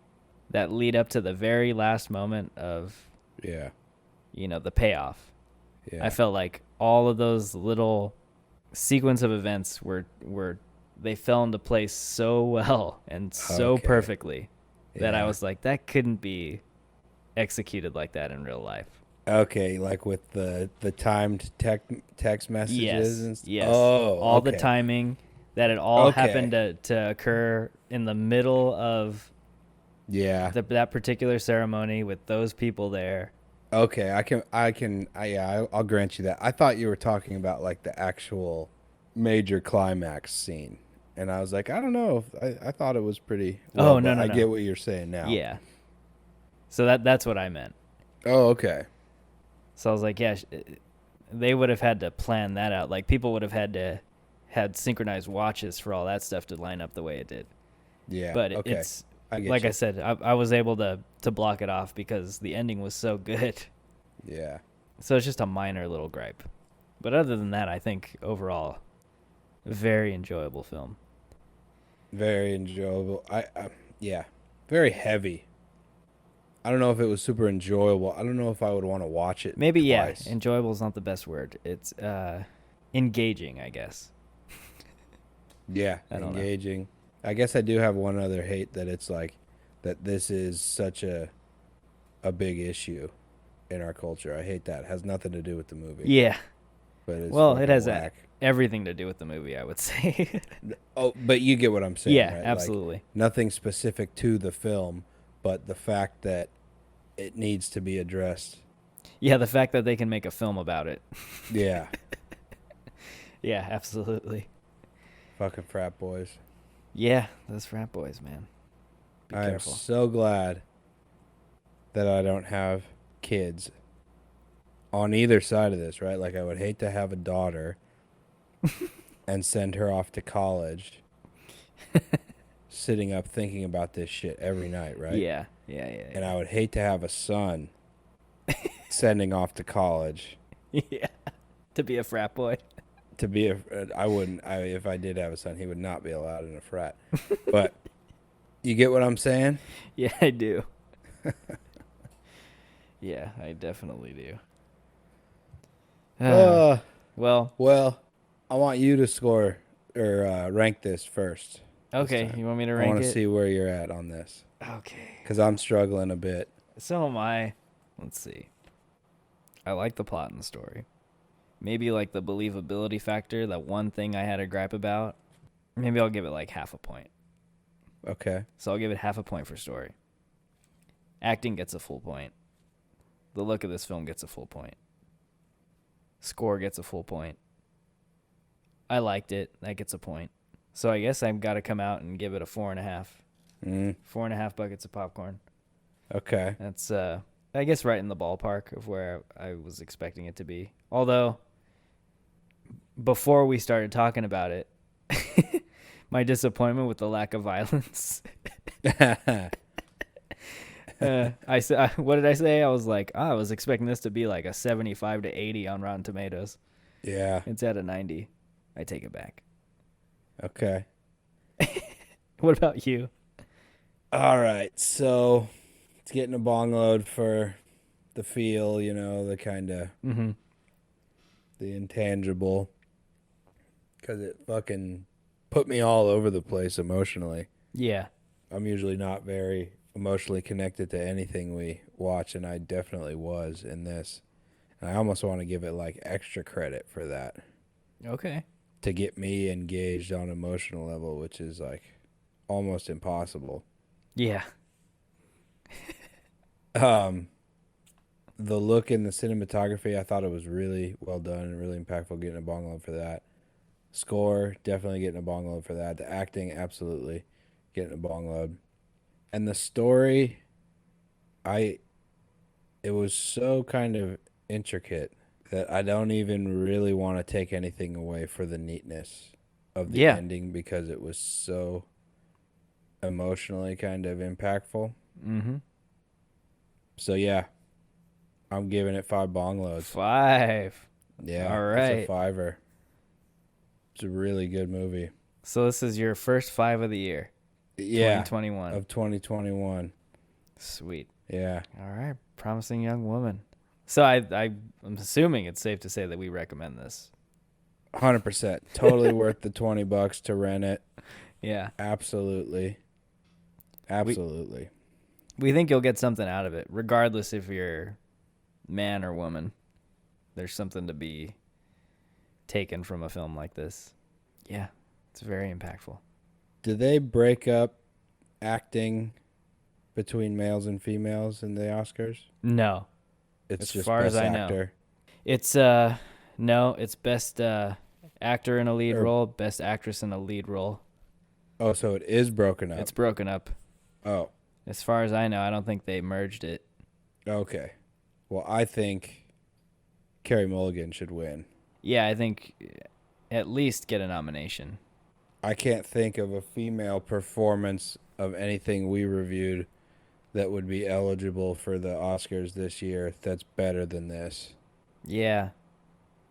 that lead up to the very last moment of, you know, the payoff. Yeah. I felt like all of those little sequence of events were they fell into place so well and so perfectly that I was like, that couldn't be executed like that in real life. Okay, like with the timed text messages and stuff? Yes. Oh, all the timing, that it all happened to occur in the middle of that particular ceremony with those people there. Okay, I'll grant you that. I thought you were talking about like the actual major climax scene. And I was like, I don't know. I thought it was pretty well, no. I get what you're saying now. Yeah. So that's what I meant. Oh, okay. So I was like, yeah, they would have had to plan that out. Like, people would have had synchronized watches for all that stuff to line up the way it did. Yeah. But okay. it's like I said, I was able to block it off because the ending was so good. Yeah. So it's just a minor little gripe. But other than that, I think overall, very enjoyable film. Very enjoyable. Very heavy. I don't know if it was super enjoyable. I don't know if I would want to watch it Maybe, twice. yeah. Enjoyable is not the best word. It's engaging, I guess. Yeah, engaging. I guess I do have one other hate, that it's like that this is such a big issue in our culture. I hate that. It has nothing to do with the movie. Yeah. But it's it has whack. Everything to do with the movie, I would say. Oh, but you get what I'm saying, yeah, right? absolutely. Like, nothing specific to the film, but the fact that it needs to be addressed. Yeah, the fact that they can make a film about it. Yeah. Yeah, absolutely. Fucking frat boys. Yeah, those frat boys, man. Be careful. I'm so glad that I don't have kids on either side of this, right? Like, I would hate to have a daughter and send her off to college sitting up thinking about this shit every night, right? Yeah. And I would hate to have a son sending off to college. Yeah. To be a frat boy. To be if I did have a son, he would not be allowed in a frat. But you get what I'm saying? Yeah, I do. Yeah, I definitely do. Well, I want you to score or rank this first. Okay, you want me to rank it? I want to see where you're at on this. Okay. Because I'm struggling a bit. So am I. Let's see. I like the plot and the story. Maybe like the believability factor, that one thing I had a gripe about. Maybe I'll give it like half a point. Okay. So I'll give it half a point for story. Acting gets a full point. The look of this film gets a full point. Score gets a full point. I liked it. That gets a point. So I guess I've got to come out and give it a 4.5. 4.5 buckets of popcorn. Okay. That's, I guess, right in the ballpark of where I was expecting it to be. Although, before we started talking about it, my disappointment with the lack of violence. I said, what did I say? I was like, I was expecting this to be like a 75 to 80 on Rotten Tomatoes. Yeah. It's at a 90. I take it back. Okay. What about you? All right. So it's getting a bong load for the feel, the kind of Mm-hmm. the intangible, because it fucking put me all over the place emotionally. Yeah. I'm usually not very emotionally connected to anything we watch, and I definitely was in this. And I almost want to give it like extra credit for that, Okay. to get me engaged on emotional level, which is like almost impossible. Yeah. The look and the cinematography, I thought it was really well done and really impactful, getting a bong load for that. Score, definitely getting a bong load for that. The acting, absolutely getting a bong load. And the story, it was so kind of intricate that I don't even really want to take anything away for the neatness of the Yeah. ending, because it was so emotionally kind of impactful. Mm-hmm. So yeah, I'm giving it 5 bong loads. 5. Yeah, All it's right. a 5er. It's a really good movie. So this is your first 5 of the year. Yeah, 2021. of 2021. Sweet. Yeah. All right. Promising Young Woman. So I'm assuming it's safe to say that we recommend this. 100%. Totally worth the $20 to rent it. Yeah. Absolutely. Absolutely. We think you'll get something out of it, regardless if you're man or woman. There's something to be taken from a film like this. Yeah. It's very impactful. Do they break up acting between males and females in the Oscars? No. It's As just far as best I know. actor. It's no, it's best actor in a lead Or- role, best actress in a lead role. Oh, so it is broken up. It's broken up. Oh, As far as I know, I don't think they merged it. okay. Well, I think Carey Mulligan should win. Yeah, I think at least get a nomination. I can't think of a female performance of anything we reviewed that would be eligible for the Oscars this year that's better than this. Yeah.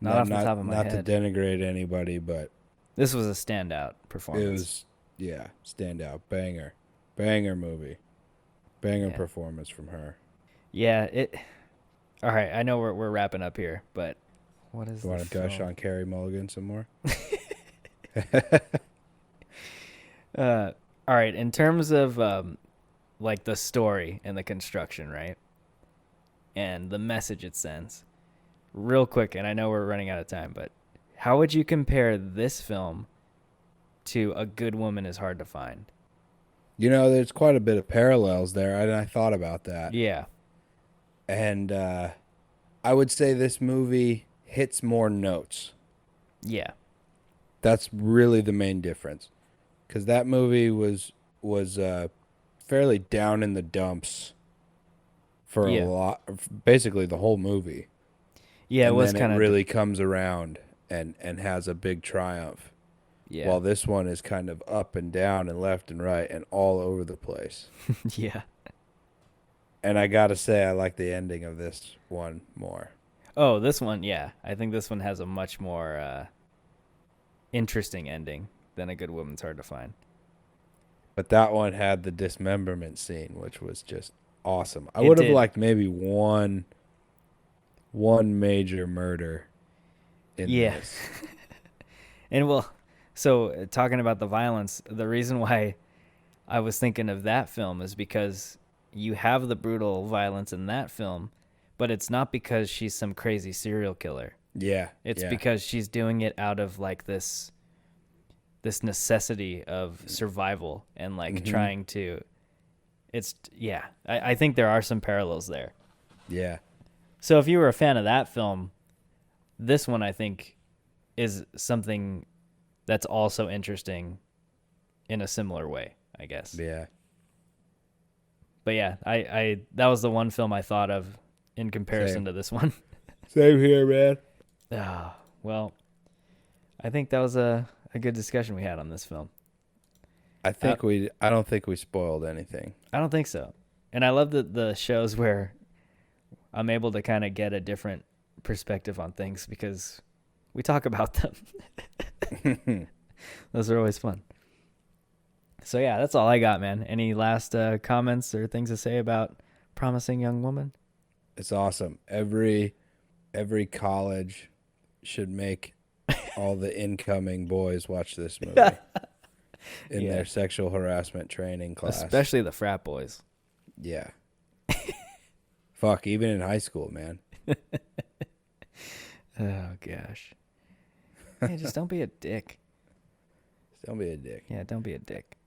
Not off the top of my not head. to denigrate anybody, but This was a standout performance. it was, yeah, standout. Banger movie. Banger Yeah. performance from her. Yeah, it. All right, I know we're wrapping up here, but what is You want to the gush film? on Carey Mulligan some more? All right, in terms of like the story and the construction, right? And the message it sends. Real quick, and I know we're running out of time, but how would you compare this film to A Good Woman is Hard to Find? There's quite a bit of parallels there, and I thought about that. Yeah. And I would say this movie hits more notes. Yeah. That's really the main difference. Because that movie was fairly down in the dumps for Yeah. a lot, basically the whole movie. Yeah, and it was then kind of it really comes around and has a big triumph. yeah. While this one is kind of up and down and left and right and all over the place. Yeah. And I gotta say, I like the ending of this one more. Oh, this one, yeah. I think this one has a much more interesting ending than A Good Woman's Hard to Find. But that one had the dismemberment scene, which was just awesome. I It would have did. liked maybe one major murder in Yeah. this. And well, so talking about the violence, the reason why I was thinking of that film is because you have the brutal violence in that film, but it's not because she's some crazy serial killer. Yeah. It's yeah. because she's doing it out of like this necessity of survival and like trying to I think there are some parallels there. Yeah. So if you were a fan of that film, this one I think is something that's also interesting in a similar way, I guess. Yeah. But yeah, I that was the one film I thought of in comparison Same. to this one. Same here, man. Well, I think that was a good discussion we had on this film. I don't think we spoiled anything. I don't think so. And I love the shows where I'm able to kind of get a different perspective on things because we talk about them. Those are always fun. So yeah, that's all I got, man. Any last comments or things to say about Promising Young Woman? It's awesome. Every college should make all the incoming boys watch this movie in their sexual harassment training class. Especially the frat boys. Yeah. Fuck, even in high school, man. Oh, gosh. Hey, just don't be a dick. Don't be a dick. Yeah, don't be a dick.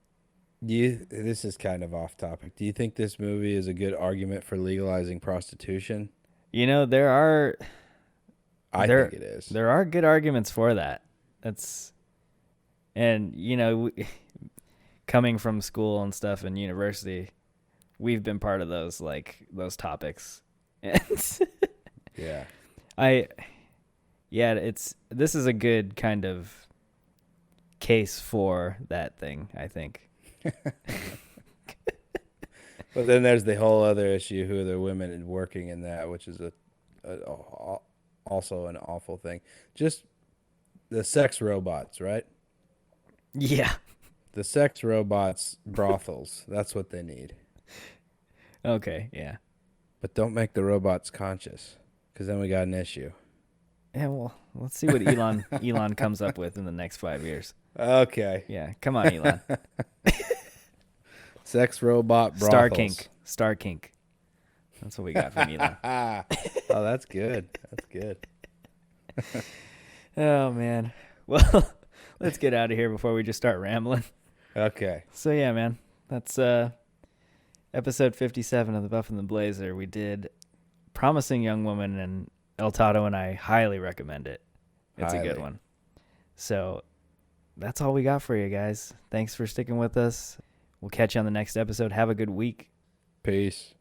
This is kind of off topic. Do you think this movie is a good argument for legalizing prostitution? You know, I think it is. There are good arguments for that. And, you know, coming from school and stuff and university, we've been part of those topics. And yeah. This is a good kind of case for that thing, I think. But then there's the whole other issue, who are the women working in that, which is also an awful thing. Just the sex robots, right? Yeah. The sex robots brothels. That's what they need. Okay, yeah. But don't make the robots conscious, because then we got an issue. Yeah, well, let's see what Elon comes up with in the next 5 years. Okay. Yeah, come on, Elon. Sex robot brothels. Star kink. That's what we got from Elon. Oh, that's good. That's good. Oh, man. Well, let's get out of here before we just start rambling. Okay. So, yeah, man. That's episode 57 of The Buff and the Blazer. We did Promising Young Woman, and El Toddo and I highly recommend it. It's a good one. So, that's all we got for you guys. Thanks for sticking with us. We'll catch you on the next episode. Have a good week. Peace.